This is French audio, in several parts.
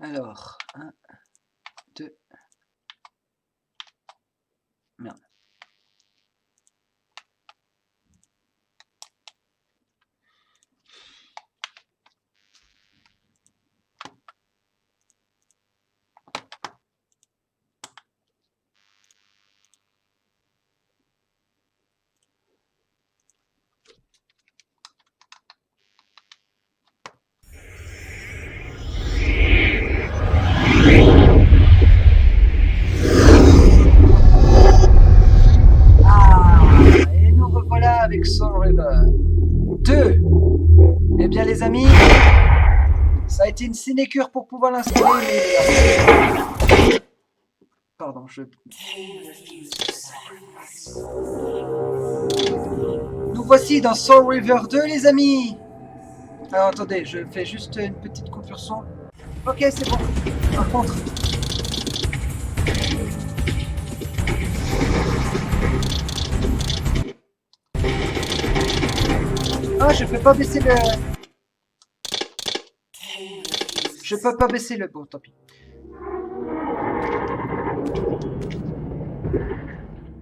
Alors, 1, 2. Merde. Et nous revoilà avec Soul River 2. Eh bien les amis, ça a été une sinécure pour pouvoir l'installer, mais... Pardon, Nous voici dans Soul River 2 les amis. Alors attendez, je fais juste une petite coupure son. Ok, c'est bon. Par contre... Ah, je peux pas baisser le... Je peux pas baisser le... Bon, tant pis.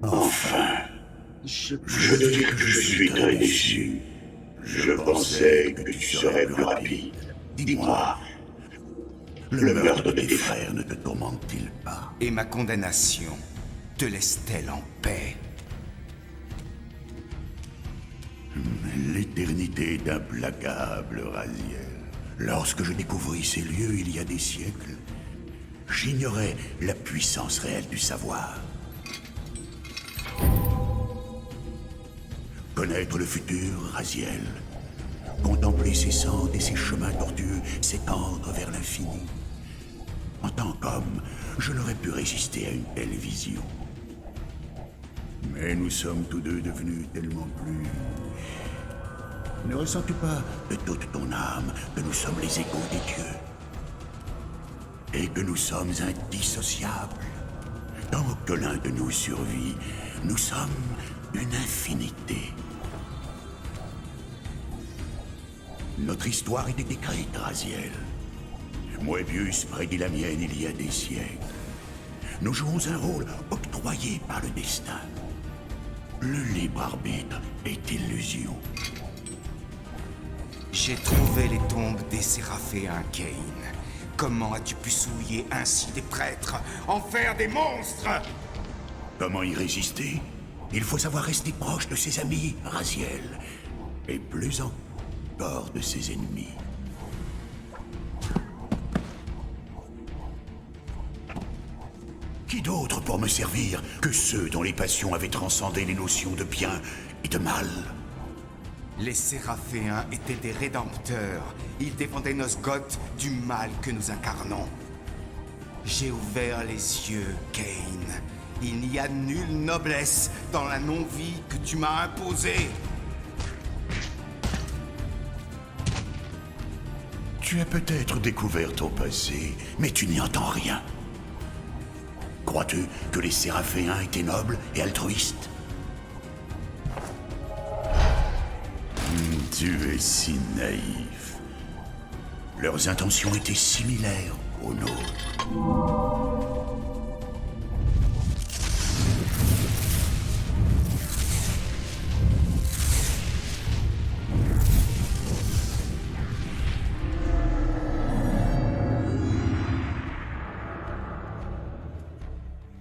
Enfin, je te dis que je suis très déçu. Je pensais que tu serais plus rapide. Dis-moi, le meurtre de tes frères ne te tourmente-t-il pas? Et ma condamnation te laisse-t-elle en paix? L'éternité est implacable, Raziel. Lorsque je découvris ces lieux il y a des siècles, j'ignorais la puissance réelle du savoir. Connaître le futur, Raziel. Contempler ses cendres et ses chemins tortueux s'étendre vers l'infini. En tant qu'homme, je n'aurais pu résister à une telle vision. Mais nous sommes tous deux devenus tellement plus... Ne ressens-tu pas de toute ton âme que nous sommes les échos des dieux? Et que nous sommes indissociables? Tant que l'un de nous survit, nous sommes une infinité. Notre histoire était écrite, Raziel. Moebius prédit la mienne il y a des siècles. Nous jouons un rôle octroyé par le destin. Le libre arbitre est illusion. J'ai trouvé les tombes des Séraphéens, Kane. Comment as-tu pu souiller ainsi des prêtres, en faire des monstres? Comment y résister? Il faut savoir rester proche de ses amis, Raziel. Et plus encore de ses ennemis. Qui d'autre pour me servir que ceux dont les passions avaient transcendé les notions de bien et de mal? Les Séraphéens étaient des rédempteurs. Ils défendaient Nosgoth du mal que nous incarnons. J'ai ouvert les yeux, Kane. Il n'y a nulle noblesse dans la non-vie que tu m'as imposée. Tu as peut-être découvert ton passé, mais tu n'y entends rien. Crois-tu que les Séraphéens étaient nobles et altruistes? Tu es si naïf. Leurs intentions étaient similaires aux nôtres.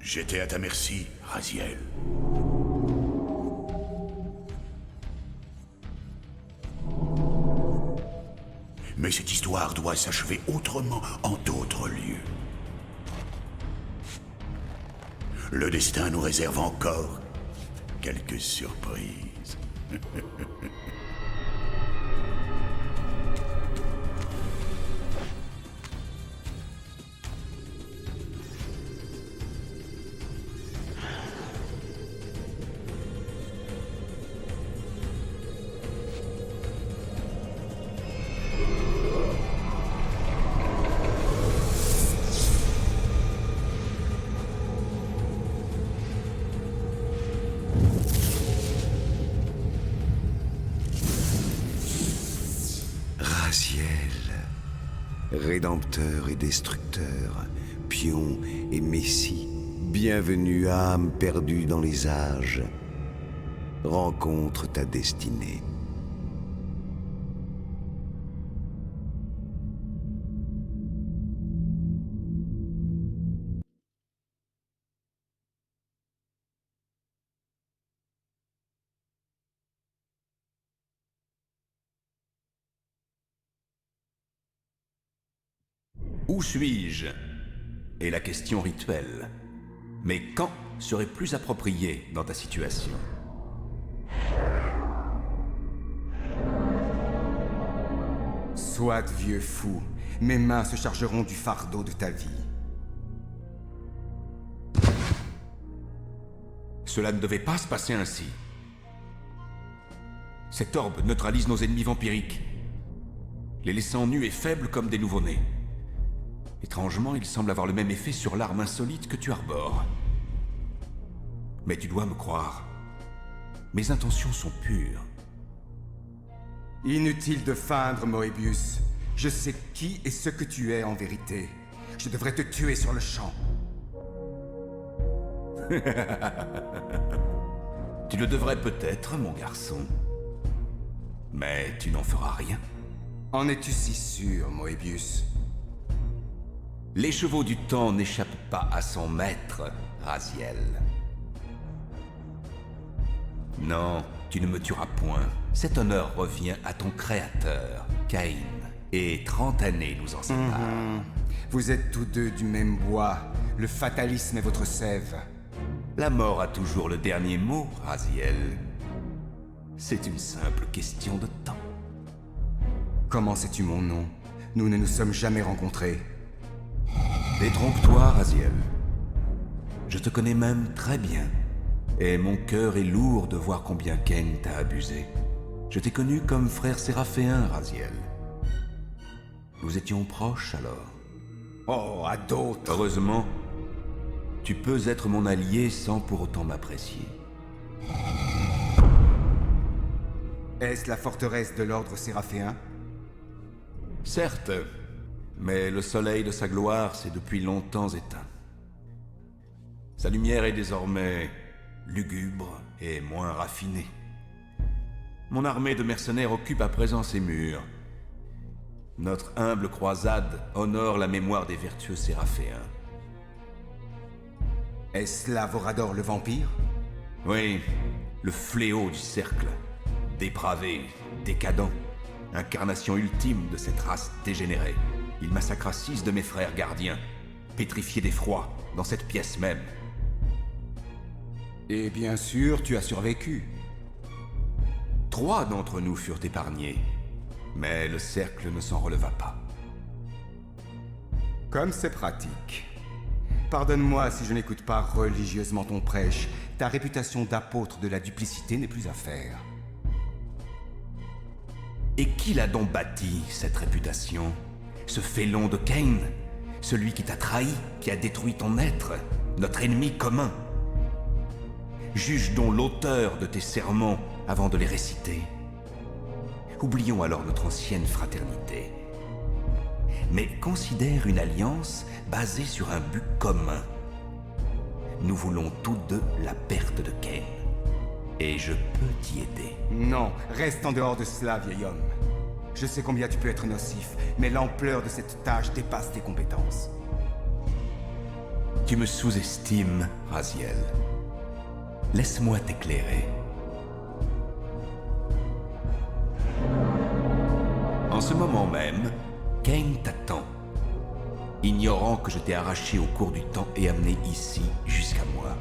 J'étais à ta merci, Raziel. Mais cette histoire doit s'achever autrement en d'autres lieux. Le destin nous réserve encore quelques surprises. Rédempteur et destructeur, pion et messie, bienvenue âme perdue dans les âges. Rencontre ta destinée. Où suis-je est la question rituelle. Mais quand serait plus approprié dans ta situation? Soit, vieux fou, mes mains se chargeront du fardeau de ta vie. Cela ne devait pas se passer ainsi. Cet orbe neutralise nos ennemis vampiriques, les laissant nus et faibles comme des nouveau-nés. Étrangement, il semble avoir le même effet sur l'arme insolite que tu arbores. Mais tu dois me croire, mes intentions sont pures. Inutile de feindre, Moebius. Je sais qui et ce que tu es en vérité. Je devrais te tuer sur le champ. Tu le devrais peut-être, mon garçon. Mais tu n'en feras rien. En es-tu si sûr, Moebius? Les chevaux du temps n'échappent pas à son maître, Raziel. Non, tu ne me tueras point. Cet honneur revient à ton créateur, Cain. Et 30 années nous en séparent. Vous êtes tous deux du même bois. Le fatalisme est votre sève. La mort a toujours le dernier mot, Raziel. C'est une simple question de temps. Comment sais-tu mon nom? Nous ne nous sommes jamais rencontrés. Détrompe-toi, Raziel. Je te connais même très bien. Et mon cœur est lourd de voir combien Cain t'a abusé. Je t'ai connu comme frère séraphéen, Raziel. Nous étions proches alors. Oh, à d'autres! Heureusement, tu peux être mon allié sans pour autant m'apprécier. Est-ce la forteresse de l'ordre séraphéen? Certes, mais le soleil de sa gloire s'est depuis longtemps éteint. Sa lumière est désormais lugubre et moins raffinée. Mon armée de mercenaires occupe à présent ses murs. Notre humble croisade honore la mémoire des vertueux séraphéens. Est-ce là Vorador le vampire? Oui, le fléau du cercle. Dépravé, décadent, incarnation ultime de cette race dégénérée. Il massacra 6 de mes frères gardiens, pétrifiés d'effroi, dans cette pièce même. Et bien sûr, tu as survécu. 3 d'entre nous furent épargnés, mais le cercle ne s'en releva pas. Comme c'est pratique. Pardonne-moi si je n'écoute pas religieusement ton prêche. Ta réputation d'apôtre de la duplicité n'est plus à faire. Et qui l'a donc bâti, cette réputation? Ce félon de Cain? Celui qui t'a trahi, qui a détruit ton être, notre ennemi commun? Juge donc l'auteur de tes sermons avant de les réciter. Oublions alors notre ancienne fraternité. Mais considère une alliance basée sur un but commun. Nous voulons tous deux la perte de Cain. Et je peux t'y aider. Non, reste en dehors de cela, vieil homme. Je sais combien tu peux être nocif, mais l'ampleur de cette tâche dépasse tes compétences. Tu me sous-estimes, Raziel. Laisse-moi t'éclairer. En ce moment même, Cain t'attend, ignorant que je t'ai arraché au cours du temps et amené ici jusqu'à moi.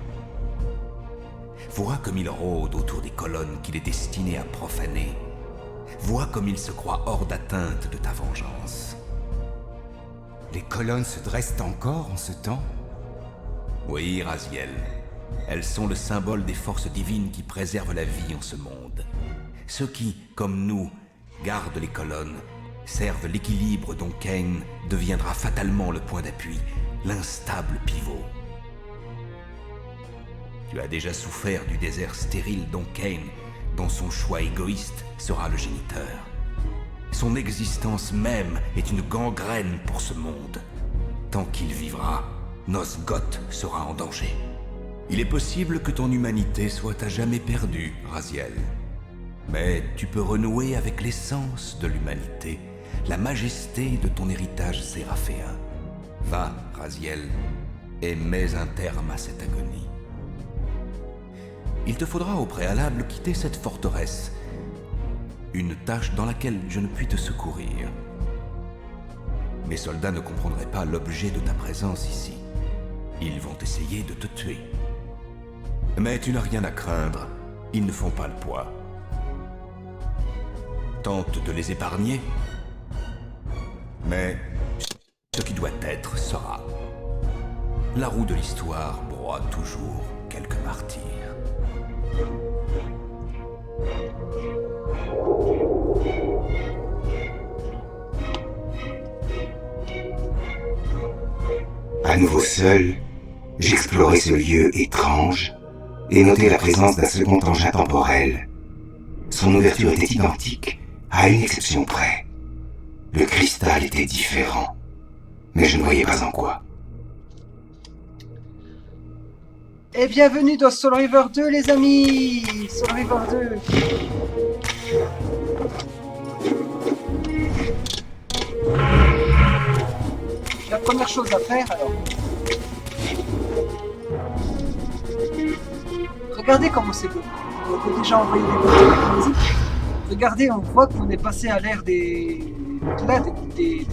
Vois comme il rôde autour des colonnes qu'il est destiné à profaner. Vois comme il se croit hors d'atteinte de ta vengeance. Les colonnes se dressent encore en ce temps? Oui, Raziel. Elles sont le symbole des forces divines qui préservent la vie en ce monde. Ceux qui, comme nous, gardent les colonnes, servent l'équilibre dont Cain deviendra fatalement le point d'appui, l'instable pivot. Tu as déjà souffert du désert stérile dont Cain, dont son choix égoïste, sera le géniteur. Son existence même est une gangrène pour ce monde. Tant qu'il vivra, Nosgoth sera en danger. Il est possible que ton humanité soit à jamais perdue, Raziel. Mais tu peux renouer avec l'essence de l'humanité, la majesté de ton héritage séraphéen. Va, Raziel, et mets un terme à cette agonie. Il te faudra au préalable quitter cette forteresse, une tâche dans laquelle je ne puis te secourir. Mes soldats ne comprendraient pas l'objet de ta présence ici. Ils vont essayer de te tuer. Mais tu n'as rien à craindre, ils ne font pas le poids. Tente de les épargner, mais ce qui doit être sera. La roue de l'histoire broie toujours quelques martyrs. À nouveau seul, j'explorais ce lieu étrange et notais la présence d'un second engin temporel. Son ouverture était identique, à une exception près. Le cristal était différent, mais je ne voyais pas en quoi. Et bienvenue dans Soul River 2 les amis. Soul River 2. La première chose à faire alors. Regardez comment c'est beau. On peut déjà envoyer des petites musiques. Regardez, on voit qu'on est passé à l'ère des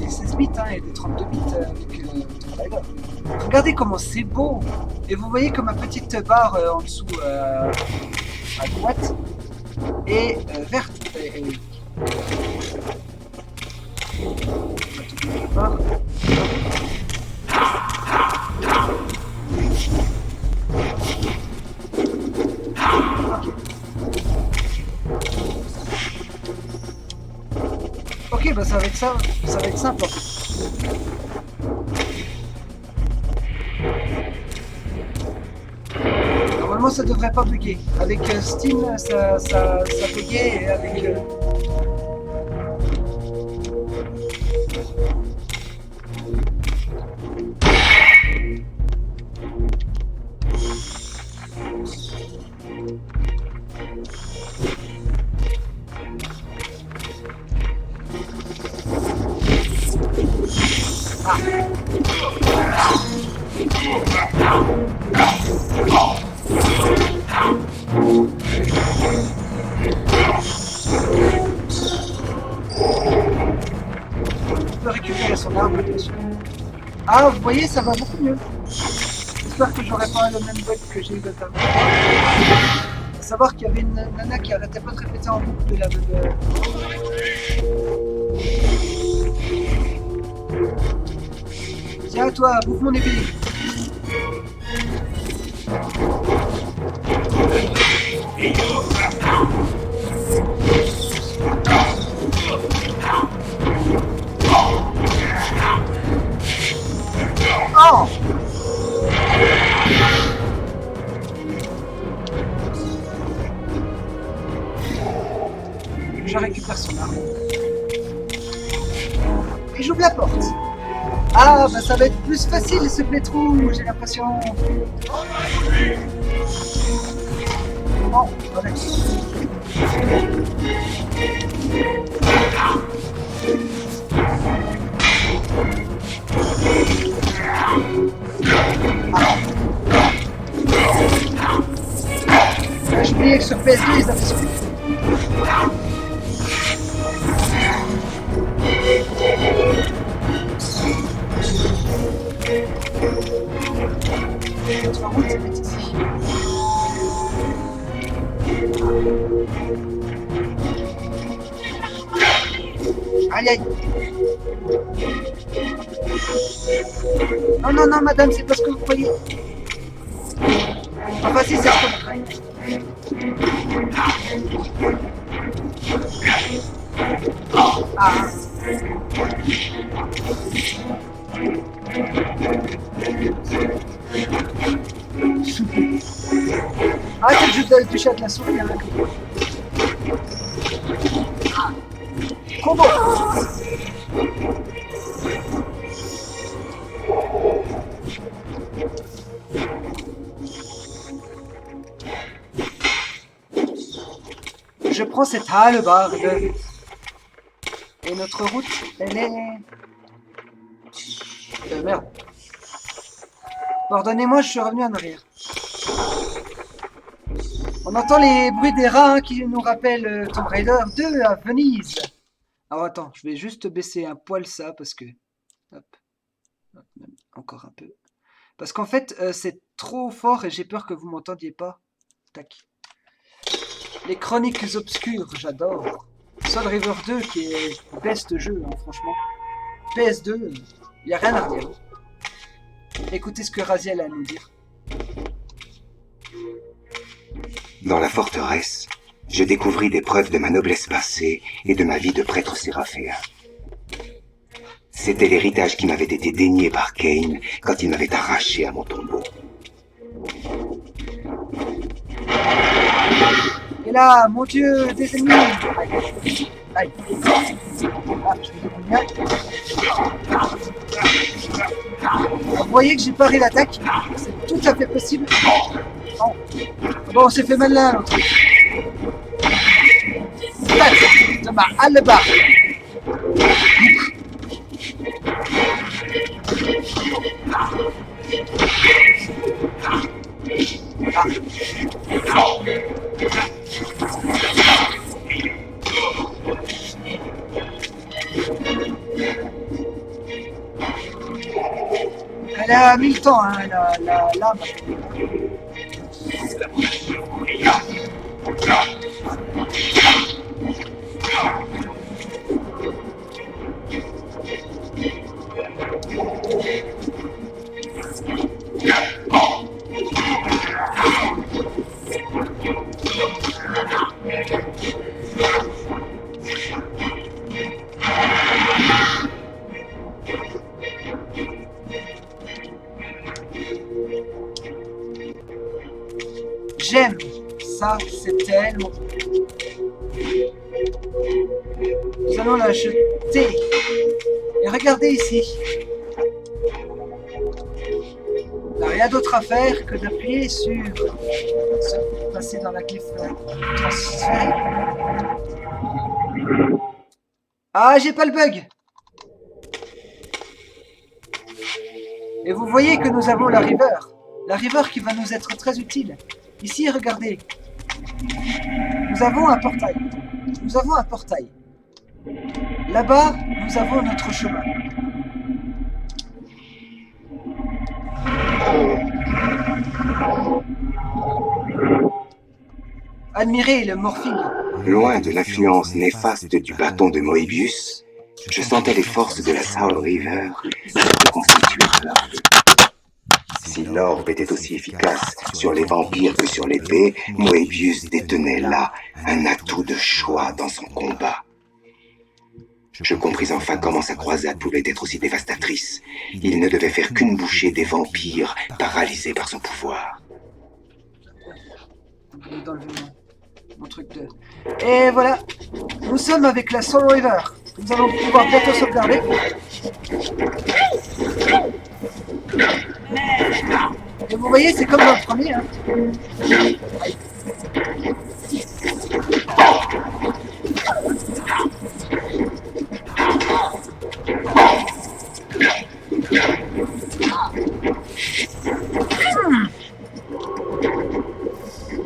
16 bits hein, et des 32 bits avec Tomb Raider. Regardez comment c'est beau. Et vous voyez que ma petite barre en dessous à droite est verte. Ok, bah ça va être ça, ça va être simple en fait. Normalement ça devrait pas bugger. Avec Steam ça buguait et avec... récupérer son arme, bien sûr. Ah, vous voyez, ça va beaucoup mieux. J'espère que j'aurai pas le même bug que j'ai eu notamment. À savoir qu'il y avait une nana qui arrêtait pas de répéter en boucle de la même... Tiens, toi, bouffe mon épée. Oh! Je récupère son arme. Et j'ouvre la porte. Ah, bah ça va être plus facile ce playthrough, j'ai l'impression. Bon, voilà. J'ai oublié que sur PS2 ils avaient sauvé. Notre route est ici. Aïe aïe. Non, non, non, madame, c'est pas ce que vous croyez. Enfin, si, c'est ce que vous croyez. Ah. Arrêtez de toucher avec la souris, hein. Combo. Je prends cette hallebarde. Et notre route, elle est... merde. Pardonnez-moi, je suis revenu en arrière. On entend les bruits des rats hein, qui nous rappellent Tomb Raider 2 à Venise. Alors attends, je vais juste baisser un poil ça parce que... Hop. Hop, même encore un peu. Parce qu'en fait, c'est trop fort et j'ai peur que vous m'entendiez pas. Tac. Les chroniques obscures, j'adore. Soul River 2 qui est best jeu, hein, franchement. PS2, il n'y a rien à redire. Écoutez ce que Raziel a à nous dire. Dans la forteresse, je découvris des preuves de ma noblesse passée et de ma vie de prêtre séraphéen. C'était l'héritage qui m'avait été dénié par Cain quand il m'avait arraché à mon tombeau. Et là, mon Dieu, des ennemis. Aïe. Ah, je vais bien. Vous voyez que j'ai paré l'attaque. C'est tout à fait possible. Oh. Bon, on s'est fait mal là, l'autre. Tac, de ma hallebarde. Elle a mis le temps, hein, la lame. J'aime ça, c'est tellement. Nous allons la jeter. Et regardez ici. Il n'y a rien d'autre à faire que d'appuyer sur se passer dans la glyphe transférée. Ah, j'ai pas le bug. Et vous voyez que nous avons la river. La river qui va nous être très utile. Ici, regardez. Nous avons un portail. Nous avons un portail. Là-bas, nous avons notre chemin. Admirez le morphing. Loin de l'influence néfaste du bâton de Moebius, je sentais les forces de la Soul River se constituer à leur feu. Si l'orbe était aussi efficace sur les vampires que sur l'épée, Moebius détenait là un atout de choix dans son combat. Je compris enfin comment sa croisade pouvait être aussi dévastatrice. Il ne devait faire qu'une bouchée des vampires paralysés par son pouvoir. Dans mon truc de... Et voilà, nous sommes avec la Soul River. Nous allons pouvoir bientôt sauvegarder. Et vous voyez, c'est comme dans le premier. Hein.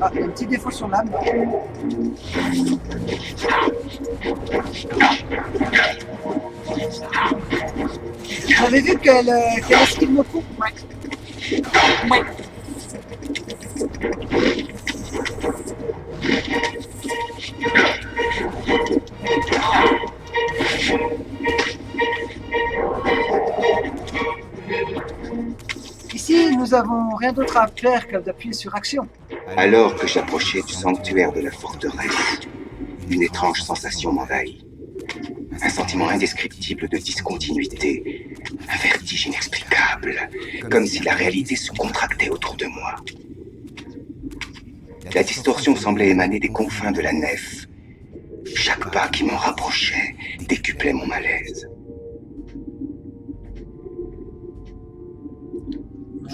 Ah, il y a un petit défaut sur l'âme. Vous avez vu qu'elle esquive nos coups? Ouais. Ici, nous avons rien d'autre à faire que d'appuyer sur action. Alors que j'approchais du sanctuaire de la forteresse, une étrange sensation m'envahit. Un sentiment indescriptible de discontinuité, un vertige inexplicable, comme si la réalité se contractait autour de moi. La distorsion semblait émaner des confins de la nef. Chaque pas qui m'en rapprochait décuplait mon malaise.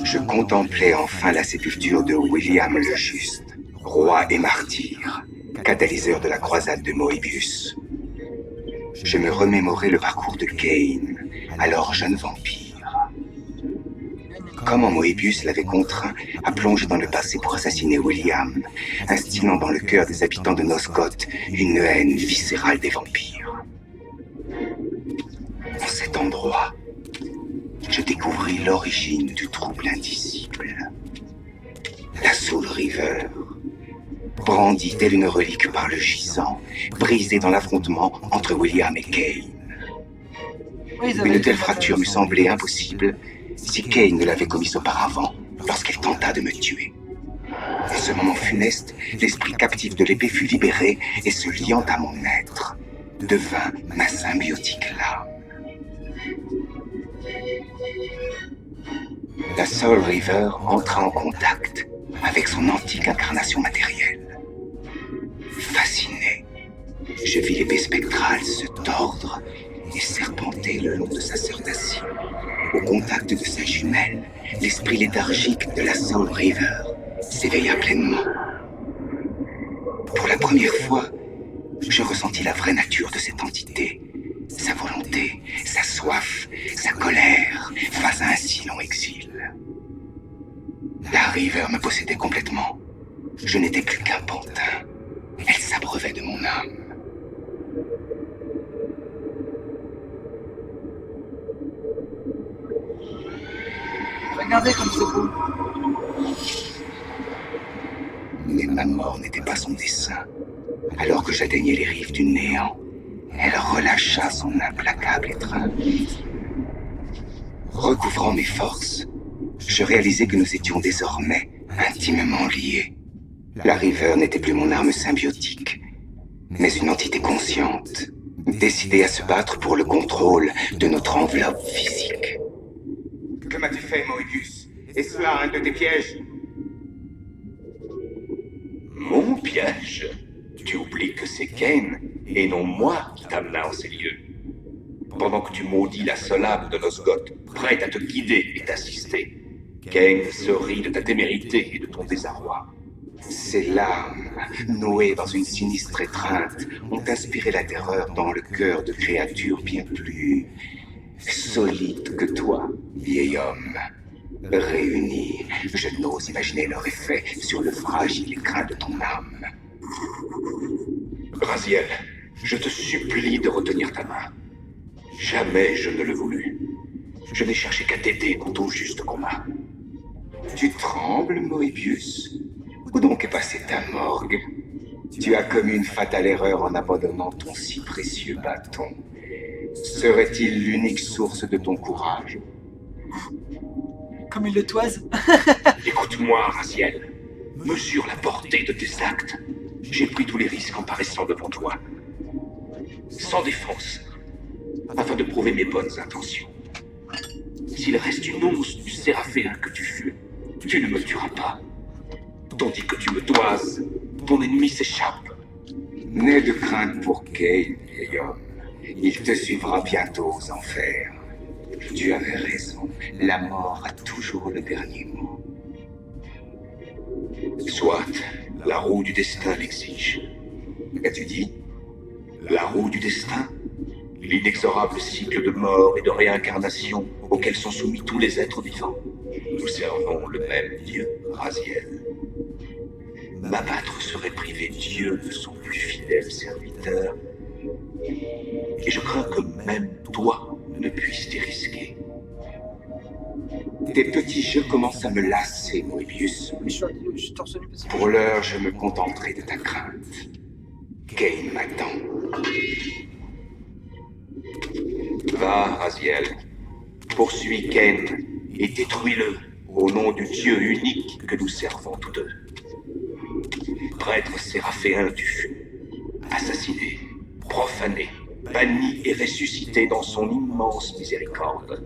Je contemplais enfin la sépulture de William le Juste, roi et martyr, catalyseur de la croisade de Moebius. Je me remémorais le parcours de Kane, alors jeune vampire. Comment Moebius l'avait contraint à plonger dans le passé pour assassiner William, instillant dans le cœur des habitants de Nosgoth une haine viscérale des vampires. En cet endroit, je découvris l'origine du trouble indicible. La Soul River, brandie telle une relique par le gisant, brisée dans l'affrontement entre William et Kane. Oui, ils avaient Une été telle fracture me semblait impossible si Kane ne l'avait commise auparavant, lorsqu'il tenta de me tuer. En ce moment funeste, l'esprit captif de l'épée fut libéré et se liant à mon être, devint ma symbiotique lame. La Soul River entra en contact avec son antique incarnation matérielle. Fasciné, je vis l'épée spectrale se tordre et serpenter le long de sa sœur d'acier. Au contact de sa jumelle, l'esprit léthargique de la Soul River s'éveilla pleinement. Pour la première fois, je ressentis la vraie nature de cette entité. Sa volonté, sa soif, sa colère face à un si long exil. La River me possédait complètement. Je n'étais plus qu'un pantin. Elle s'abreuvait de mon âme. Regardez comme c'est beau. Mais ma mort n'était pas son dessein. Alors que j'atteignais les rives du néant, elle relâcha son implacable étreinte. Recouvrant mes forces, je réalisai que nous étions désormais intimement liés. La River n'était plus mon arme symbiotique, mais une entité consciente, décidée à se battre pour le contrôle de notre enveloppe physique. Que m'as-tu fait, Moebius? Est-ce là un de tes pièges? Mon piège? Tu oublies que c'est Kane, et non moi, qui t'amena en ces lieux. Pendant que tu maudis la seule âme de Nosgoth, prête à te guider et t'assister, Kane se rit de ta témérité et de ton désarroi. Ces larmes, nouées dans une sinistre étreinte, ont inspiré la terreur dans le cœur de créatures bien plus solides que toi, vieil homme. Réunis, je n'ose imaginer leur effet sur le fragile écrin de ton âme. Raziel, je te supplie de retenir ta main. Jamais je ne le voulus. Je n'ai cherché qu'à t'aider dans ton juste combat. Tu trembles, Moebius? Où donc est passée ta morgue? Tu as commis une fatale erreur en abandonnant ton si précieux bâton. Serait-il l'unique source de ton courage? Comme il le toise. Écoute-moi, Raziel. Mesure la portée de tes actes. J'ai pris tous les risques en paraissant devant toi. Sans défense. Afin de prouver mes bonnes intentions. S'il reste une once du séraphéen que tu fus, tu ne me tueras pas. Tandis que tu me toises, ton ennemi s'échappe. N'aie de crainte pour Kane, vieil homme. Il te suivra bientôt aux enfers. Tu avais raison, la mort a toujours le dernier mot. Soit, la roue du destin l'exige. Qu'as-tu dit? La roue du destin? L'inexorable cycle de mort et de réincarnation auquel sont soumis tous les êtres vivants. Nous servons le même Dieu, Raziel. M'abattre serait priver Dieu de son plus fidèle serviteur. Et je crains que même toi ne puisses t'y risquer. Tes petits jeux commencent à me lasser, Moebius. Mais je suis torse nu parce que... Pour l'heure, je me contenterai de ta crainte. Kane m'attend. Va, Raziel. Poursuis Kane et détruis-le au nom du Dieu unique que nous servons tous deux. Prêtre séraphéen tu fus, assassiné, profané, banni et ressuscité dans son immense miséricorde.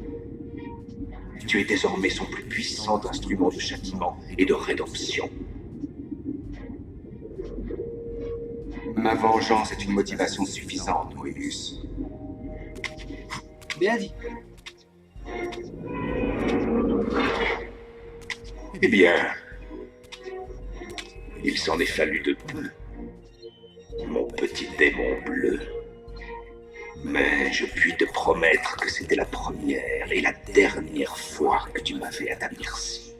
Tu es désormais son plus puissant instrument de châtiment et de rédemption. Ma vengeance est une motivation suffisante, Moebius. Bien dit. Eh bien, il s'en est fallu de peu, mon petit démon bleu. Mais je puis te promettre que c'était la première et la dernière fois que tu m'as fait à ta merci.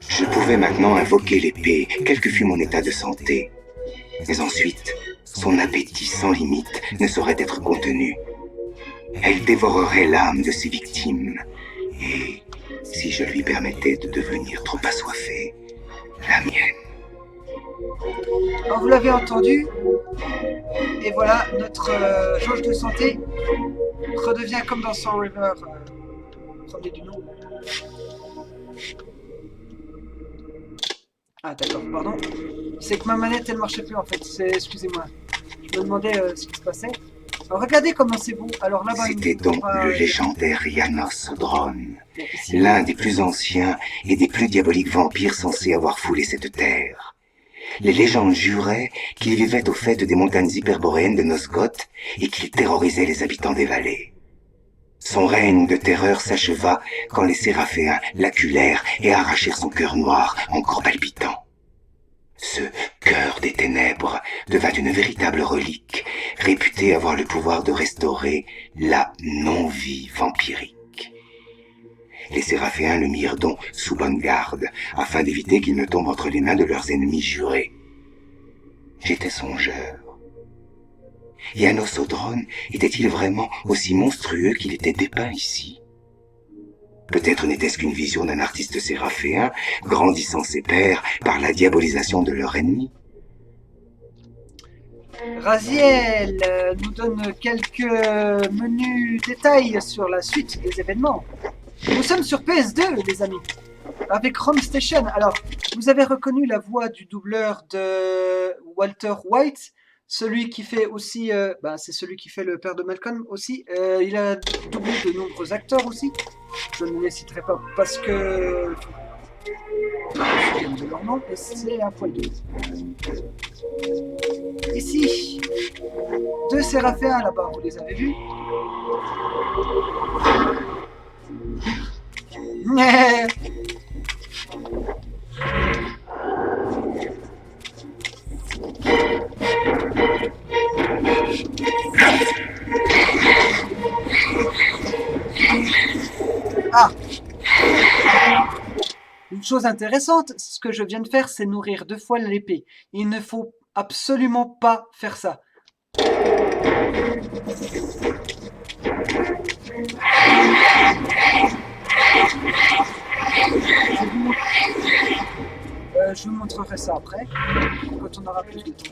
Je pouvais maintenant invoquer l'épée, quel que fût mon état de santé. Mais ensuite, son appétit sans limite ne saurait être contenu. Elle dévorerait l'âme de ses victimes. Et si je lui permettais de devenir trop assoiffée, la mienne. Alors vous l'avez entendu, et voilà, notre jauge de santé redevient comme dans Soul River, premier du nom. Ah d'accord, pardon. C'est que ma manette elle marchait plus en fait, excusez-moi. Je me demandais ce qui se passait. Alors, regardez comment c'est beau. Alors là-bas, C'était donc le légendaire Janos Odron, l'un des plus anciens et des plus diaboliques vampires censés avoir foulé cette terre. Les légendes juraient qu'il vivait au fait des montagnes hyperboréennes de Nosgoth et qu'il terrorisait les habitants des vallées. Son règne de terreur s'acheva quand les Séraphéens l'acculèrent et arrachèrent son cœur noir encore palpitant. Ce cœur des ténèbres devint une véritable relique, réputée avoir le pouvoir de restaurer la non-vie vampirique. Les Séraphéens le mirent donc sous bonne garde, afin d'éviter qu'il ne tombe entre les mains de leurs ennemis jurés. J'étais songeur. Janos Odron était-il vraiment aussi monstrueux qu'il était dépeint ici? Peut-être n'était-ce qu'une vision d'un artiste séraphéen, grandissant ses pairs par la diabolisation de leur ennemi. Raziel nous donne quelques menus détails sur la suite des événements. Nous sommes sur PS2, les amis, avec Home Station. Alors, vous avez reconnu la voix du doubleur de Walter White, celui qui fait aussi, c'est celui qui fait le père de Malcolm aussi. Il a doublé de nombreux acteurs aussi. Je ne les citerai pas parce que je me souviens de leur nom et c'est un poil de. Ici, deux Séraphéens là-bas, vous les avez vus? Ah! Une chose intéressante, ce que je viens de faire, c'est nourrir 2 fois l'épée. Il ne faut absolument pas faire ça. Je vous montrerai ça après, quand on aura plus de temps.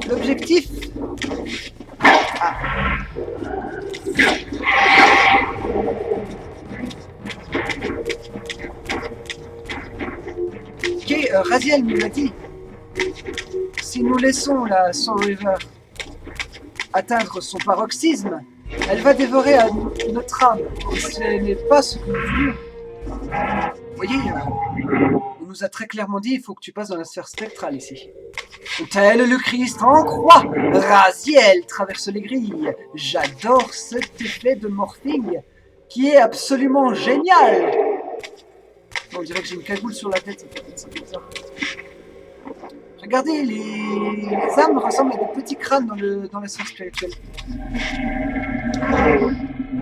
L'objectif... Ah. Ok, Raziel nous l'a dit. Si nous laissons la Soul River atteindre son paroxysme, elle va dévorer notre âme. Et ce n'est pas ce que nous voulions. Vous voyez, on nous a très clairement dit il faut que tu passes dans la sphère spectrale ici. Tel le Christ en croix, Raziel traverse les grilles. J'adore cet effet de morphing qui est absolument génial. On dirait que j'ai une cagoule sur la tête, c'est bizarre. Regardez, les âmes ressemblent à des petits crânes dans la sphère spirituelle. Ah,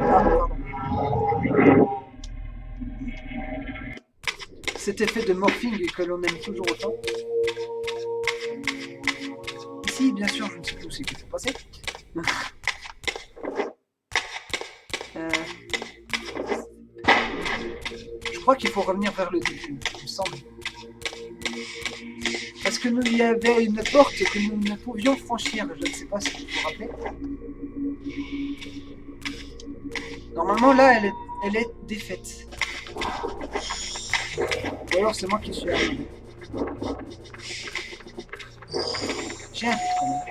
pardon. Cet effet de morphing que l'on aime toujours autant. Ici, bien sûr, je ne sais plus où c'est qu'il faut passer. Je crois qu'il faut revenir vers le début, il me semble. Parce que nous, il y avait une porte que nous ne pouvions franchir, je ne sais pas si vous vous rappelez. Normalement, là, elle est défaite. Ou alors, c'est moi qui suis arrivé. J'ai un but quand même.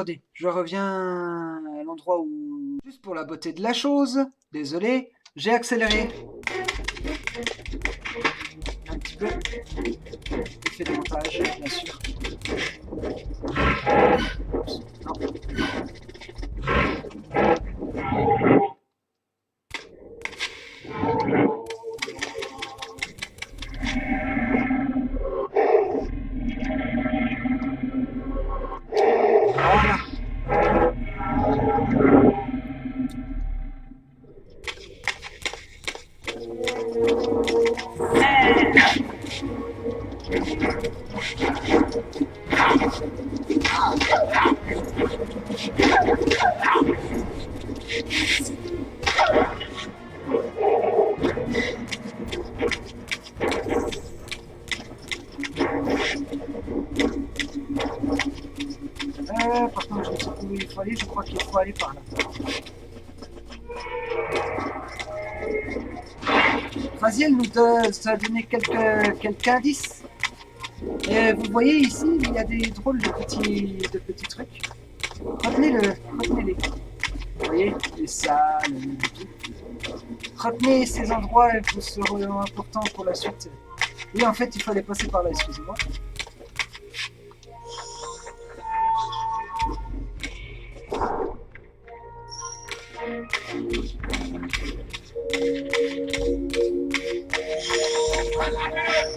attendez, je reviens à l'endroit où... Juste pour la beauté de la chose, désolé, j'ai accéléré. Un petit peu. Effet de montage, bien sûr. Non. Voilà. Par contre, je ne sais plus où il faut aller, je crois qu'il faut aller par là. Raziel nous a donné quelques indices. Et vous voyez ici, il y a des drôles de petits trucs. Retenez-les. Vous voyez, les salles, tout. Retenez ces endroits, ils seront importants pour la suite. Oui, en fait, il fallait passer par là, excusez-moi.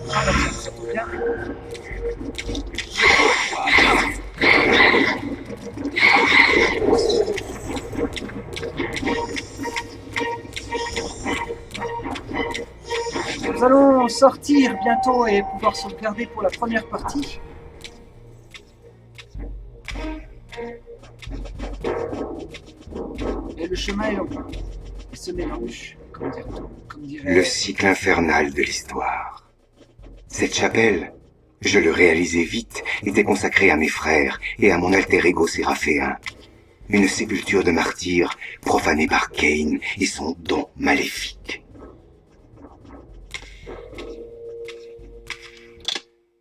Ah bah tiens, ça tombe bien. Nous allons sortir bientôt et pouvoir sauvegarder pour la première partie. Et le chemin est long. Il se mélange, comme dirait... Le cycle infernal de l'histoire. Cette chapelle, je le réalisais vite, était consacrée à mes frères et à mon alter ego séraphéen. Une sépulture de martyrs profanée par Cain et son don maléfique.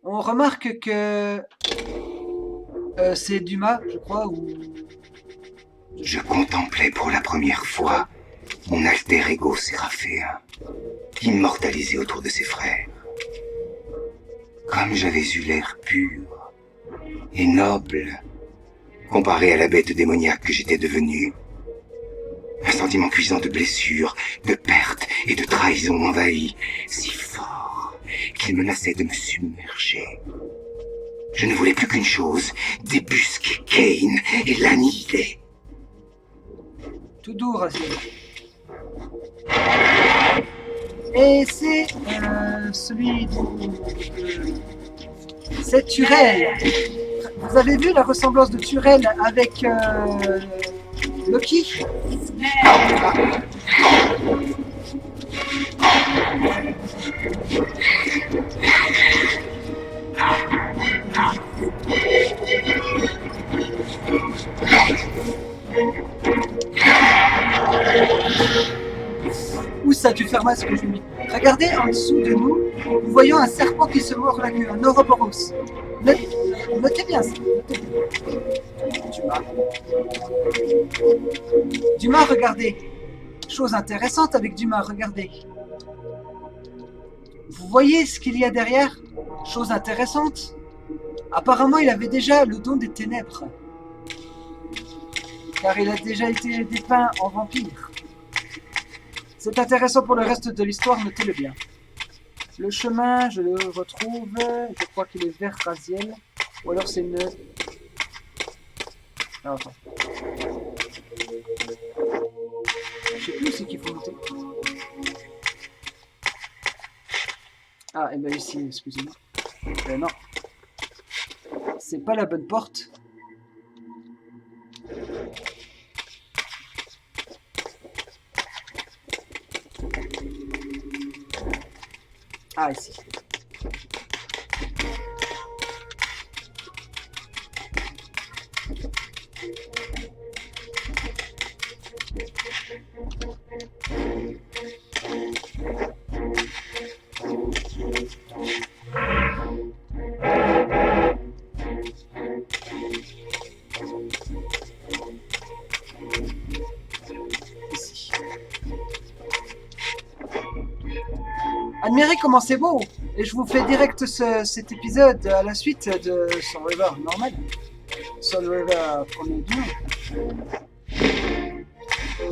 On remarque que c'est Dumas, je crois, ou... Je contemplais pour la première fois mon alter ego séraphéen, immortalisé autour de ses frères. Comme j'avais eu l'air pur et noble, comparé à la bête démoniaque que j'étais devenu. Un sentiment cuisant de blessure, de perte et de trahison m'envahit, si fort qu'il menaçait de me submerger. Je ne voulais plus qu'une chose, débusquer Cain et l'annihiler. Tout doux, Raziel. Et c'est celui c'est Turel. Vous avez vu la ressemblance de Turel avec Loki? Où ça, tu fermes ce que je mis? Regardez en dessous de nous, nous voyons un serpent qui se mord la queue, un Ouroboros. Notez bien ça. Dumas, regardez. Chose intéressante avec Dumas, regardez. Vous voyez ce qu'il y a derrière? Chose intéressante. Apparemment, il avait déjà le don des ténèbres. Car il a déjà été dépeint en vampire. C'est intéressant pour le reste de l'histoire, notez-le bien. Le chemin, je le retrouve, je crois qu'il est vers Raziel, ou alors c'est une... Ah, attends. Je sais plus où c'est qu'il faut noter. Ah, et bien ici, excusez-moi. Non. C'est pas la bonne porte. Ah, ici. Admirez comment c'est beau. Et je vous fais direct cet épisode à la suite de Soul River normal. Soul River premier bien.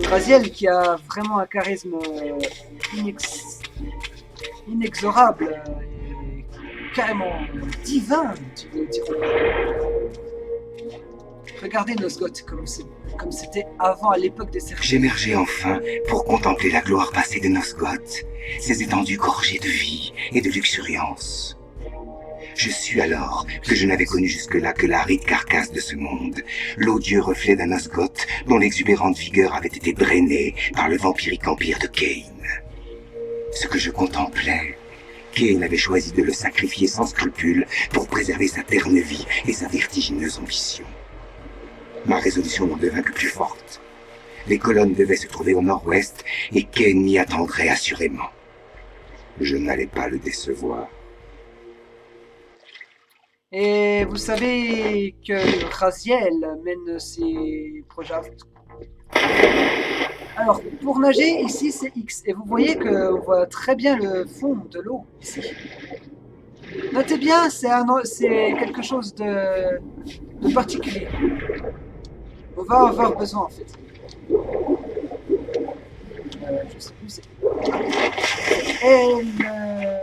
Raziel qui a vraiment un charisme inexorable et carrément divin, tu veux dire. Regardez Nosgoth comme c'était avant à l'époque des cercles. J'émergeais enfin pour contempler la gloire passée de Nosgoth, ses étendues gorgées de vie et de luxuriance. Je sus alors que je n'avais connu jusque-là que l'aride carcasse de ce monde, l'odieux reflet d'un Nosgoth dont l'exubérante vigueur avait été drainée par le vampirique empire de Kane. Ce que je contemplais, Kane avait choisi de le sacrifier sans scrupule pour préserver sa terne vie et sa vertigineuse ambition. Ma résolution n'en devint que plus forte. Les colonnes devaient se trouver au nord-ouest et Kane m'y attendrait assurément. Je n'allais pas le décevoir. Et vous savez que Raziel mène ses projets. Alors, pour nager, ici c'est X. Et vous voyez qu'on voit très bien le fond de l'eau ici. Notez bien, c'est quelque chose de particulier. On va avoir besoin en fait. Je sais plus, c'est...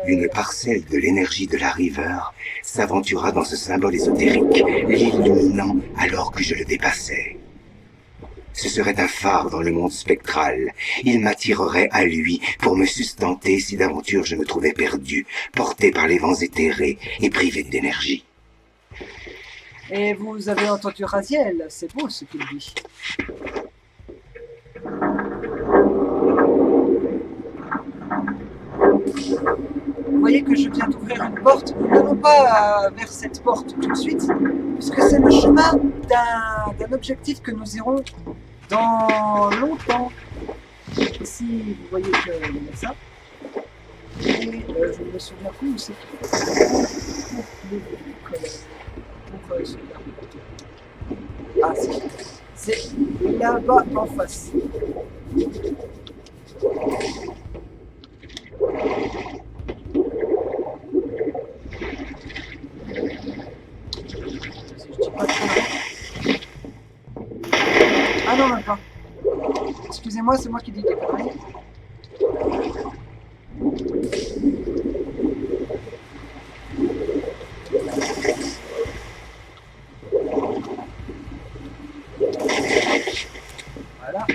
Une parcelle de l'énergie de la River s'aventura dans ce symbole ésotérique, l'illuminant alors que je le dépassais. Ce serait un phare dans le monde spectral. Il m'attirerait à lui pour me sustenter si d'aventure je me trouvais perdu, porté par les vents éthérés et privé d'énergie. Et vous avez entendu Raziel, c'est beau ce qu'il dit. Vous voyez que je viens d'ouvrir une porte. Nous n'allons pas vers cette porte tout de suite, puisque c'est le chemin d'un objectif que nous irons dans longtemps. Ici, vous voyez qu'il y a ça. Et je me souviens plus où c'est Ah, c'est là-bas en face. Ah non, même pas. Excusez-moi, c'est moi qui dis des conneries. Voilà.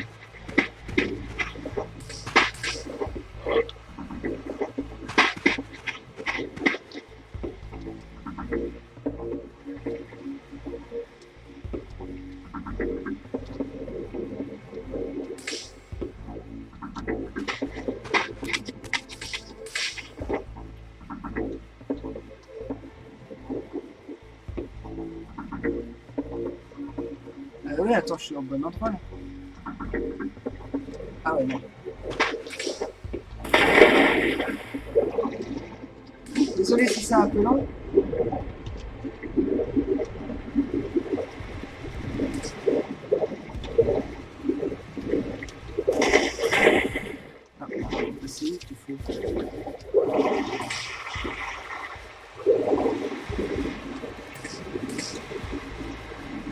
Oui, attends, je suis au bon endroit là. Ah ouais, non. Désolé si c'est un peu long. Ah, c'est où qu'il faut.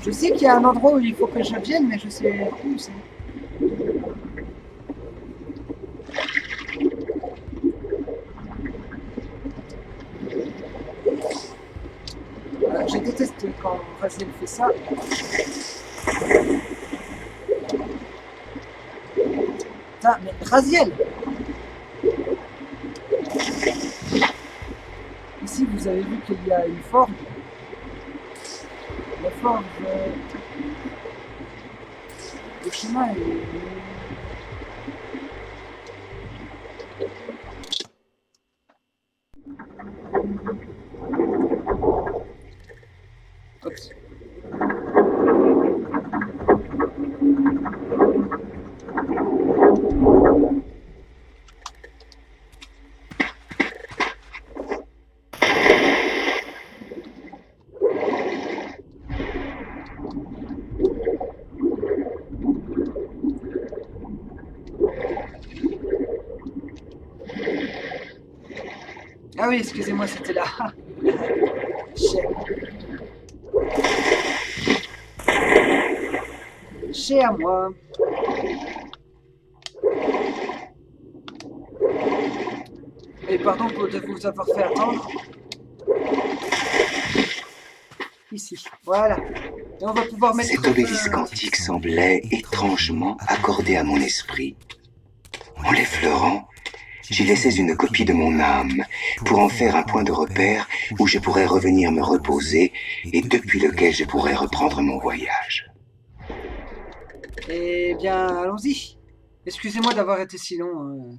Je sais qu'il y a un endroit où il faut que je vienne, mais je sais plus où c'est. Je déteste quand Raziel fait ça. Putain, mais Raziel! Ici, vous avez vu qu'il y a une forge. La forge... Le chemin est... Oups. Ah oui, excusez-moi, c'était là. Chais. Chais à moi. Et pardon de vous avoir fait attendre. Ici, voilà. Et on va pouvoir mettre... Cet obélisque quantique semblait étrangement accordé à mon esprit. En l'effleurant, j'y laissais une copie de mon âme pour en faire un point de repère où je pourrais revenir me reposer et depuis lequel je pourrais reprendre mon voyage. Eh bien, allons-y. Excusez-moi d'avoir été si long.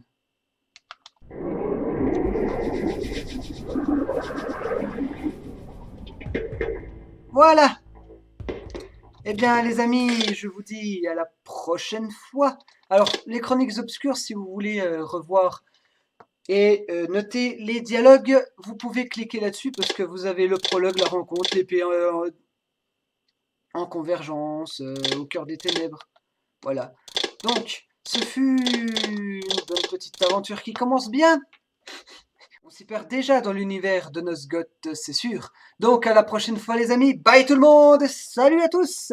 Voilà. Eh bien, les amis, je vous dis à la prochaine fois. Alors, les Chroniques Obscures, si vous voulez revoir et noter les dialogues, vous pouvez cliquer là-dessus parce que vous avez le prologue, la rencontre, l'épée en convergence, au cœur des ténèbres. Voilà. Donc, ce fut une bonne petite aventure qui commence bien. On s'y perd déjà dans l'univers de Nosgoth, c'est sûr. Donc, à la prochaine fois, les amis. Bye tout le monde. Salut à tous.